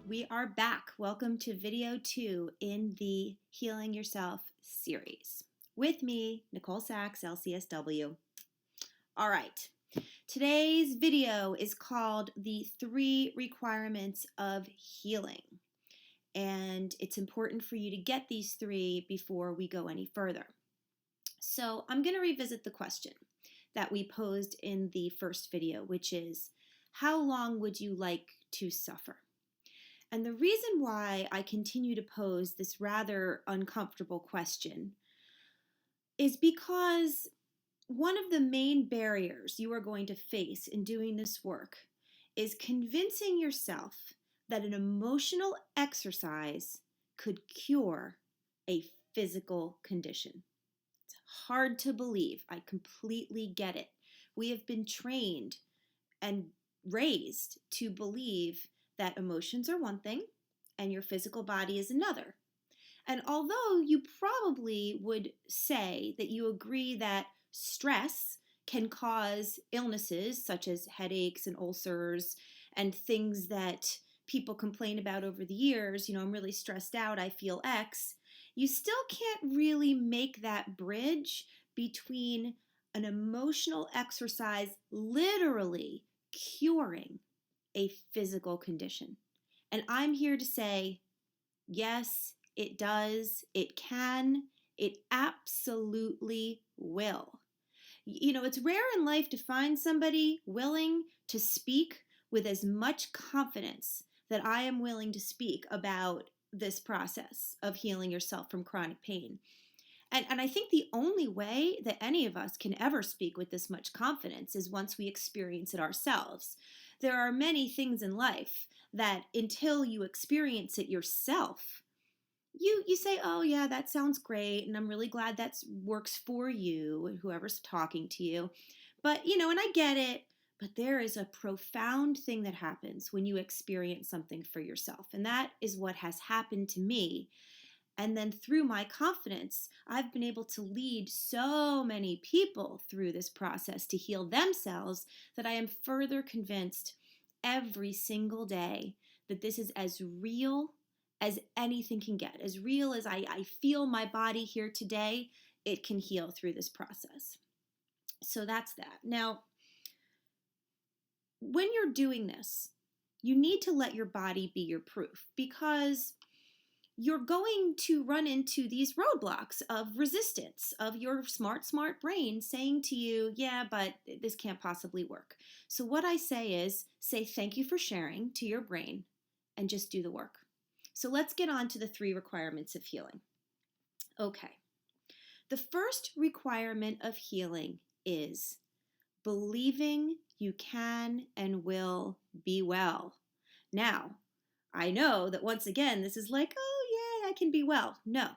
We are back. Welcome to video 2 in the Healing Yourself series. With me, Nicole Sachs, LCSW. All right. Today's video is called The 3 Requirements of Healing. And it's important for you to get these 3 before we go any further. So I'm going to revisit the question that we posed in the first video, which is, how long would you like to suffer? And the reason why I continue to pose this rather uncomfortable question is because one of the main barriers you are going to face in doing this work is convincing yourself that an emotional exercise could cure a physical condition. It's hard to believe. I completely get it. We have been trained and raised to believe that emotions are one thing and your physical body is another. And although you probably would say that you agree that stress can cause illnesses such as headaches and ulcers and things that people complain about over the years, I'm really stressed out, I feel X, you still can't really make that bridge between an emotional exercise literally curing a physical condition. And I'm here to say, yes, it does, it can, it absolutely will. It's rare in life to find somebody willing to speak with as much confidence that I am willing to speak about this process of healing yourself from chronic pain. And I think the only way that any of us can ever speak with this much confidence is once we experience it ourselves. There are many things in life that until you experience it yourself, you say, oh yeah, that sounds great, and I'm really glad that works for you and whoever's talking to you. But, and I get it, but there is a profound thing that happens when you experience something for yourself. And that is what has happened to me. And then through my confidence, I've been able to lead so many people through this process to heal themselves that I am further convinced every single day that this is as real as anything can get. As real as I feel my body here today, it can heal through this process. So that's that. Now, when you're doing this, you need to let your body be your proof, because you're going to run into these roadblocks of resistance of your smart brain saying to you, yeah, but this can't possibly work. So what I say is, say thank you for sharing to your brain and just do the work. So let's get on to the 3 requirements of healing. Okay. The first requirement of healing is believing you can and will be well. Now, I know that once again, this is like, oh, yay, I can be well. No.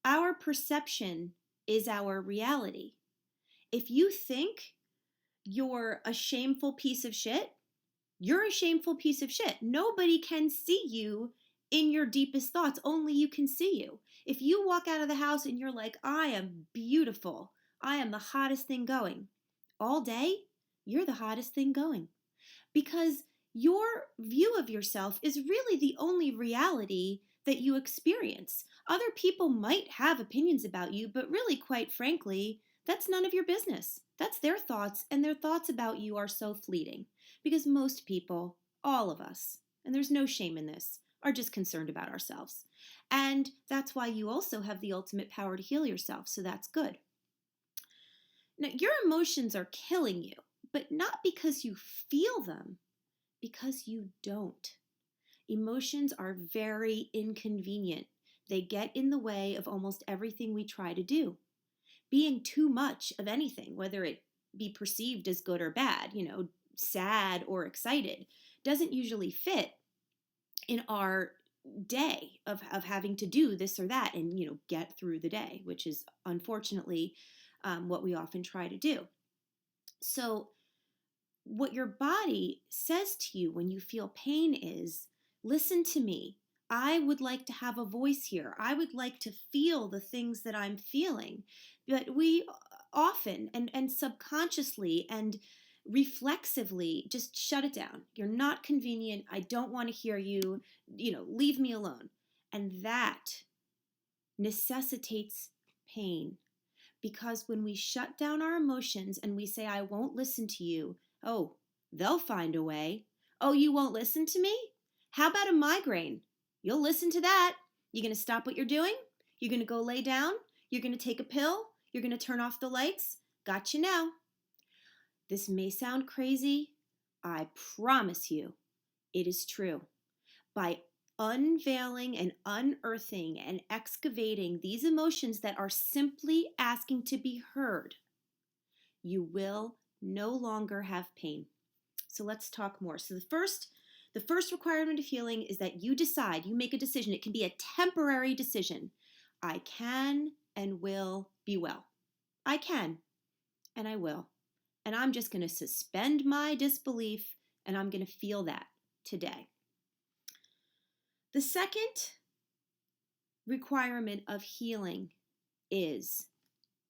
Our perception is our reality. If you think you're a shameful piece of shit, you're a shameful piece of shit. Nobody can see you in your deepest thoughts. Only you can see you. If you walk out of the house and you're like, I am beautiful, I am the hottest thing going, all day, you're the hottest thing going. Because your view of yourself is really the only reality that you experience. Other people might have opinions about you, but really, quite frankly, that's none of your business. That's their thoughts, and their thoughts about you are so fleeting. Because most people, all of us, and there's no shame in this, are just concerned about ourselves. And that's why you also have the ultimate power to heal yourself, so that's good. Now, your emotions are killing you, but not because you feel them, because you don't. Emotions are very inconvenient. They get in the way of almost everything we try to do. Being too much of anything, whether it be perceived as good or bad, sad or excited, doesn't usually fit in our day of having to do this or that and, get through the day, which is unfortunately what we often try to do. So what your body says to you when you feel pain is, listen to me. I would like to have a voice here. I would like to feel the things that I'm feeling. But we often and subconsciously and reflexively just shut it down. You're not convenient. I don't want to hear you. Leave me alone. And that necessitates pain. Because when we shut down our emotions and we say, I won't listen to you, oh, they'll find a way. Oh, you won't listen to me? How about a migraine? You'll listen to that. You're going to stop what you're doing? You're going to go lay down? You're going to take a pill? You're going to turn off the lights? Got you now. This may sound crazy. I promise you it is true. By unveiling and unearthing and excavating these emotions that are simply asking to be heard, you will no longer have pain. So let's talk more. So the first requirement of healing is that you decide, you make a decision. It can be a temporary decision. I can and will be well. I can and I will. And I'm just going to suspend my disbelief and I'm going to feel that today. The second requirement of healing is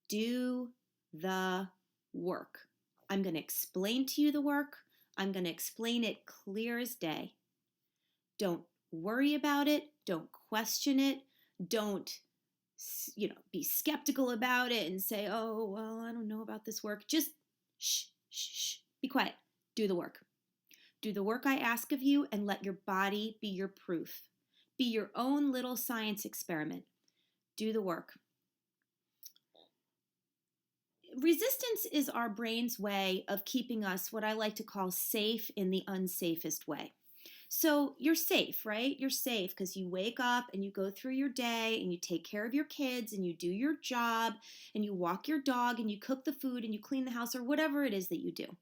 do the work. I'm going to explain to you the work. I'm going to explain it clear as day. Don't worry about it. Don't question it. Don't, be skeptical about it and say, oh, well, I don't know about this work. Just shh, be quiet. Do the work. Do the work I ask of you and let your body be your proof. Be your own little science experiment. Do the work. Resistance is our brain's way of keeping us what I like to call safe in the unsafest way. So you're safe, right? You're safe because you wake up and you go through your day and you take care of your kids and you do your job and you walk your dog and you cook the food and you clean the house or whatever it is that you do.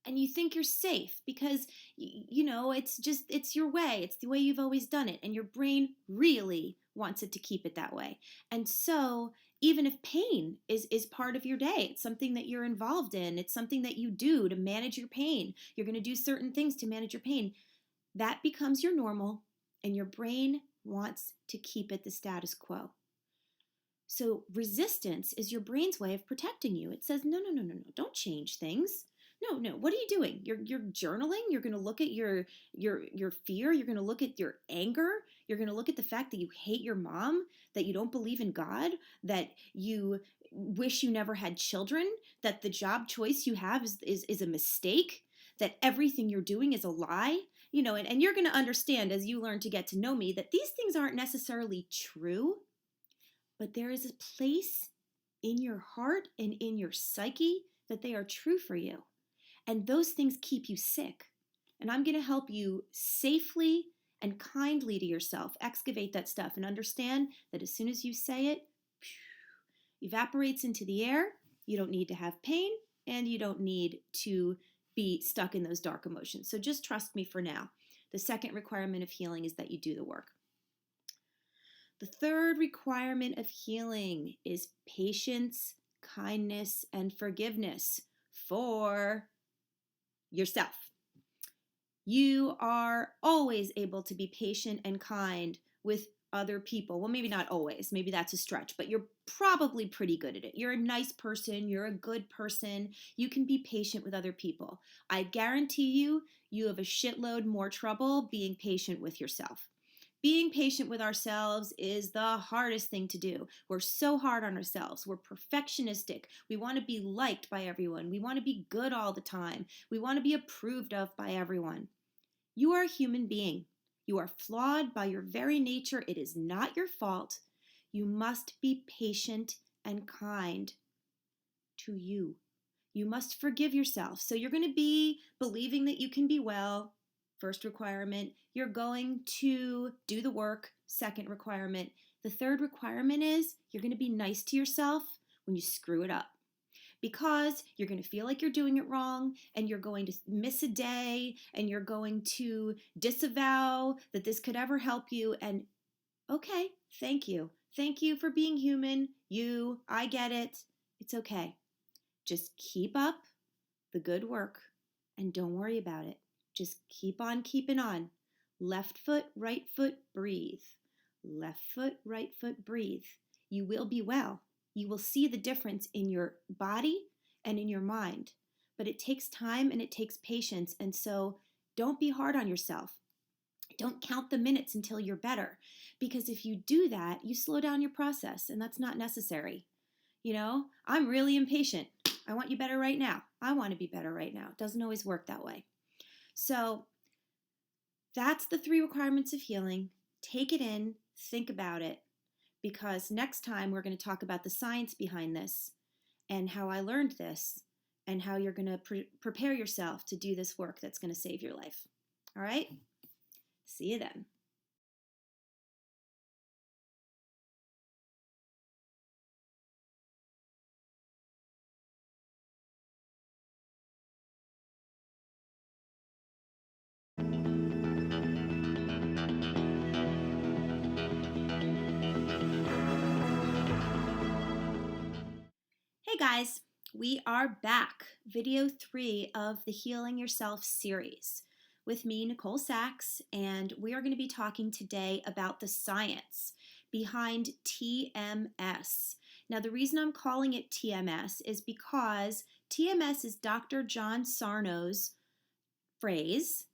And you think you're safe because, it's your way. It's the way you've always done it. And your brain really wants it to keep it that way. And so even if pain is part of your day, it's something that you're involved in, it's something that you do to manage your pain, you're going to do certain things to manage your pain, that becomes your normal and your brain wants to keep it the status quo. So resistance is your brain's way of protecting you. It says, no, don't change things. No, what are you doing? You're journaling. You're going to look at your fear. You're going to look at your anger. You're going to look at the fact that you hate your mom, that you don't believe in God, that you wish you never had children, that the job choice you have is a mistake, that everything you're doing is a lie. And you're going to understand as you learn to get to know me that these things aren't necessarily true, but there is a place in your heart and in your psyche that they are true for you. And those things keep you sick. And I'm going to help you safely and kindly to yourself excavate that stuff and understand that as soon as you say it, evaporates into the air. You don't need to have pain and you don't need to be stuck in those dark emotions. So just trust me for now. The second requirement of healing is that you do the work. The third requirement of healing is patience, kindness, and forgiveness for yourself. You are always able to be patient and kind with other people. Well, maybe not always. Maybe that's a stretch, but you're probably pretty good at it. You're a nice person. You're a good person. You can be patient with other people. I guarantee you have a shitload more trouble being patient with yourself. Being patient with ourselves is the hardest thing to do. We're so hard on ourselves. We're perfectionistic. We want to be liked by everyone. We want to be good all the time. We want to be approved of by everyone. You are a human being. You are flawed by your very nature. It is not your fault. You must be patient and kind to you. You must forgive yourself. So you're going to be believing that you can be well. First requirement. You're going to do the work. Second requirement. The third requirement is you're going to be nice to yourself when you screw it up. Because you're going to feel like you're doing it wrong and you're going to miss a day and you're going to disavow that this could ever help you. And okay, thank you. Thank you for being human. I get it. It's okay. Just keep up the good work and don't worry about it. Just keep on keeping on. Left foot, right foot, breathe. Left foot, right foot, breathe. You will be well. You will see the difference in your body and in your mind. but it takes time and it takes patience. And so don't be hard on yourself. Don't count the minutes until you're better, because if you do that, you slow down your process, and that's not necessary. I'm really impatient. I want you better right now. I want to be better right now. It doesn't always work that way. So that's the 3 requirements of healing. Take it in, think about it, because next time we're going to talk about the science behind this and how I learned this and how you're going to prepare yourself to do this work that's going to save your life. All right? See you then. Hey guys, we are back. Video 3 of the Healing Yourself series with me, Nicole Sachs, and we are going to be talking today about the science behind TMS. Now, the reason I'm calling it TMS is because TMS is Dr. John Sarno's phrase.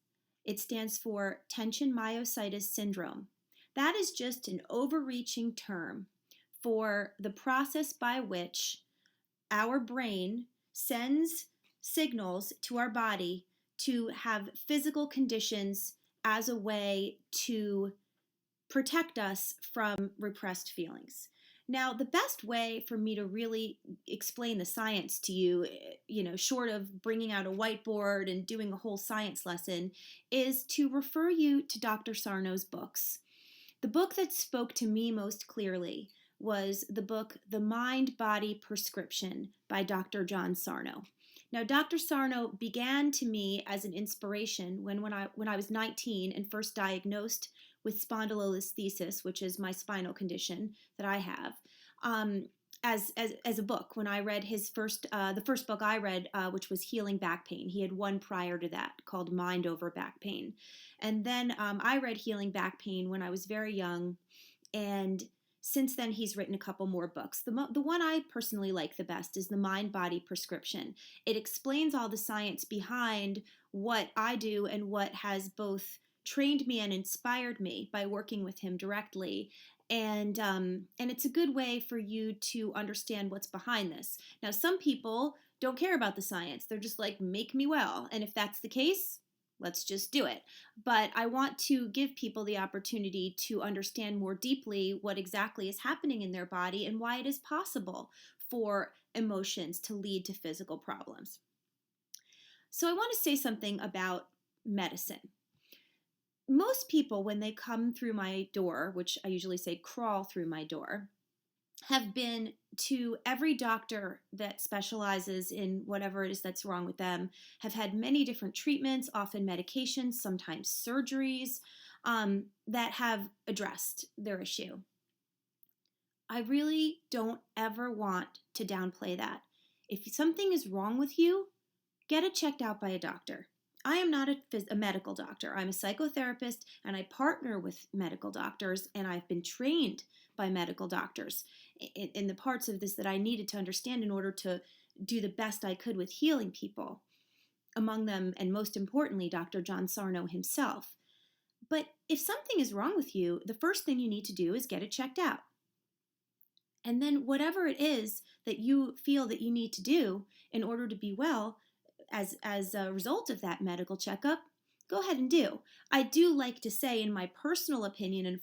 It stands for tension myositis syndrome. That is just an overreaching term for the process by which our brain sends signals to our body to have physical conditions as a way to protect us from repressed feelings. Now, the best way for me to really explain the science to you, short of bringing out a whiteboard and doing a whole science lesson, is to refer you to Dr. Sarno's books. The book that spoke to me most clearly was the book The Mind-Body Prescription by Dr. John Sarno. Now, Dr. Sarno began to me as an inspiration when I was 19 and first diagnosed with spondylolisthesis, which is my spinal condition that I have, as a book. When I read his the first book I read, which was Healing Back Pain. He had one prior to that called Mind Over Back Pain. And then I read Healing Back Pain when I was very young, and since then, he's written a couple more books. The one I personally like the best is The Mind-Body Prescription. It explains all the science behind what I do and what has both trained me and inspired me by working with him directly. And it's a good way for you to understand what's behind this. Now, some people don't care about the science. They're just like, make me well. And if that's the case, let's just do it. But I want to give people the opportunity to understand more deeply what exactly is happening in their body and why it is possible for emotions to lead to physical problems. So I want to say something about medicine. Most people, when they come through my door, which I usually say crawl through my door, have been to every doctor that specializes in whatever it is that's wrong with them, have had many different treatments, often medications, sometimes surgeries, that have addressed their issue. I really don't ever want to downplay that. If something is wrong with you, get it checked out by a doctor. I am not a medical doctor. I'm a psychotherapist, and I partner with medical doctors, and I've been trained by medical doctors in the parts of this that I needed to understand in order to do the best I could with healing people. Among them, and most importantly, Dr. John Sarno himself. But if something is wrong with you, the first thing you need to do is get it checked out. And then whatever it is that you feel that you need to do in order to be well, as a result of that medical checkup, go ahead and do. I do like to say, in my personal opinion and from